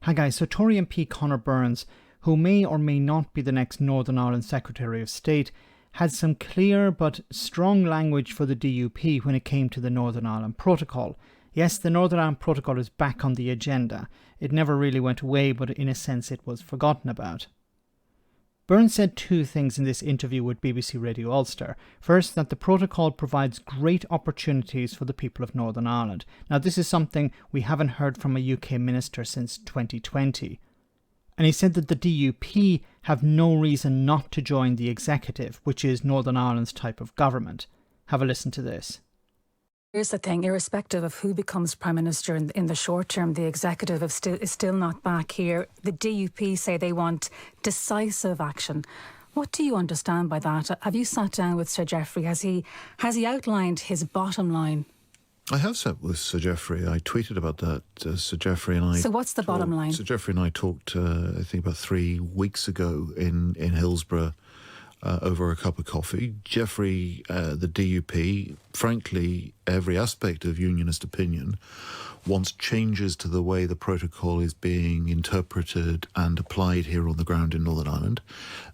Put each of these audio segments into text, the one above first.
Hi guys, so Tory MP Conor Burns, who may or may not be the next Northern Ireland Secretary of State, had some clear but strong language for the DUP when it came to the Northern Ireland Protocol. Yes, the Northern Ireland Protocol is back on the agenda. It never really went away, but in a sense it was forgotten about. Burns said two things in this interview with BBC Radio Ulster. First, that the protocol provides great opportunities for the people of Northern Ireland. Now, this is something we haven't heard from a UK minister since 2020. And he said that the DUP have no reason not to join the executive, which is Northern Ireland's type of government. Have a listen to this. Here's the thing, irrespective of who becomes Prime Minister in the short term, the executive is still not back here. The DUP say they want decisive action. What do you understand by that? Have you sat down with Sir Geoffrey? Has he outlined his bottom line? I have sat with Sir Geoffrey. I tweeted about that. Sir Geoffrey and I... So what's the bottom line? Sir Geoffrey and I talked, I think, about 3 weeks ago in Hillsborough over a cup of coffee. Geoffrey, the DUP, frankly, every aspect of unionist opinion wants changes to the way the protocol is being interpreted and applied here on the ground in Northern Ireland.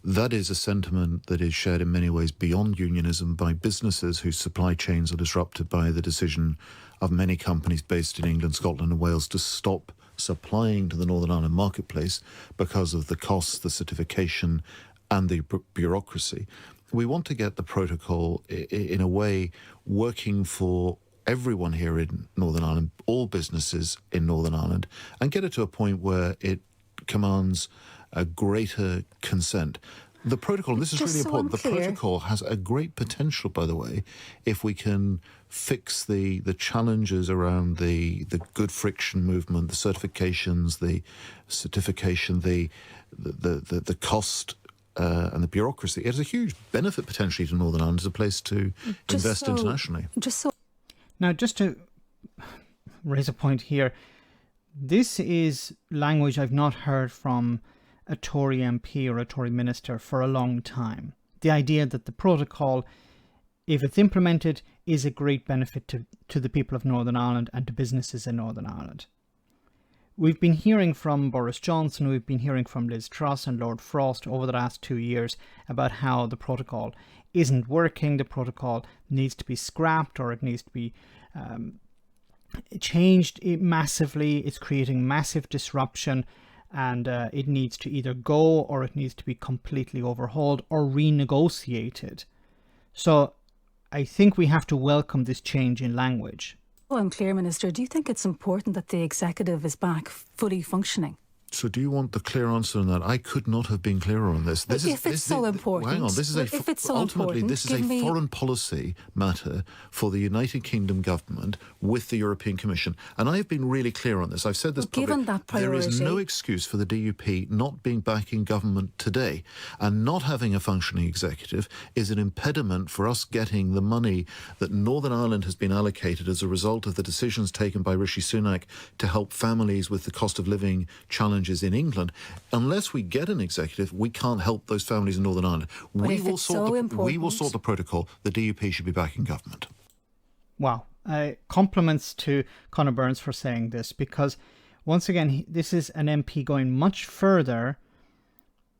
That is a sentiment that is shared in many ways beyond unionism by businesses whose supply chains are disrupted by the decision of many companies based in England, Scotland and Wales to stop supplying to the Northern Ireland marketplace because of the costs, the certification and the bureaucracy. We want to get the protocol, in a way, working for everyone here in Northern Ireland, all businesses in Northern Ireland, and get it to a point where it commands a greater consent. The protocol, and this is really important, the protocol has a great potential, by the way, if we can fix the challenges around the good friction movement, the certifications, the certification, the cost, and the bureaucracy. It has a huge benefit potentially to Northern Ireland as a place to invest internationally. Now, just to raise a point here, this is language I've not heard from a Tory MP or a Tory minister for a long time. The idea that the protocol, if it's implemented, is a great benefit to the people of Northern Ireland and to businesses in Northern Ireland. We've been hearing from Boris Johnson, we've been hearing from Liz Truss and Lord Frost over the last 2 years about how the protocol isn't working, the protocol needs to be scrapped or it needs to be changed massively, it's creating massive disruption and it needs to either go or it needs to be completely overhauled or renegotiated. So I think we have to welcome this change in language. Oh, I'm clear, Minister. Do you think it's important that the executive is back fully functioning? So do you want the clear answer on that? I could not have been clearer on this. If it's so important. Hang on, ultimately this is a foreign policy matter for the United Kingdom government with the European Commission. And I have been really clear on this. I've said this publicly. Given that priority, there is no excuse for the DUP not being back in government today. And not having a functioning executive is an impediment for us getting the money that Northern Ireland has been allocated as a result of the decisions taken by Rishi Sunak to help families with the cost of living challenge in England. Unless we get an executive, we can't help those families in Northern Ireland. We will sort the protocol. The DUP should be back in government. Wow. Compliments to Conor Burns for saying this, because once again, this is an MP going much further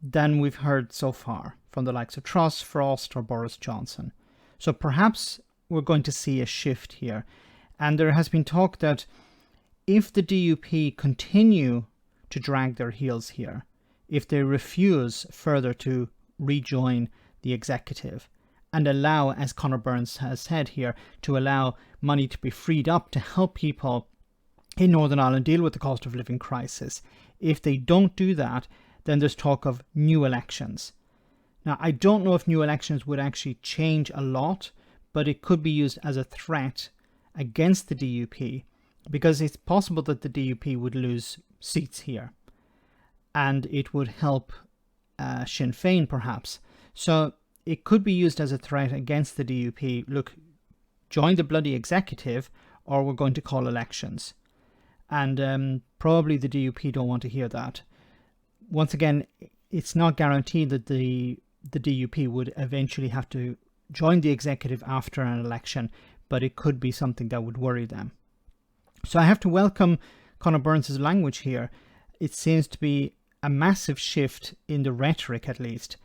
than we've heard so far from the likes of Truss, Frost or Boris Johnson. So perhaps we're going to see a shift here. And there has been talk that if the DUP continue to drag their heels here, if they refuse further to rejoin the executive and allow, as Conor Burns has said here, to allow money to be freed up to help people in Northern Ireland deal with the cost of living crisis, if they don't do that, then there's talk of new elections. Now, I don't know if new elections would actually change a lot, but it could be used as a threat against the DUP, because it's possible that the DUP would lose seats here and it would help Sinn Féin perhaps. So it could be used as a threat against the DUP. Look, join the bloody executive or we're going to call elections. And probably the DUP don't want to hear that. Once again, it's not guaranteed that the DUP would eventually have to join the executive after an election, but it could be something that would worry them. So I have to welcome Conor Burns' language here. it seems to be a massive shift in the rhetoric, at least.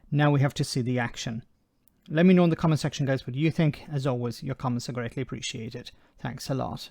Now we have to see the action. Let me know in the comment section, guys, what you think. As always, your comments are greatly appreciated. Thanks a lot.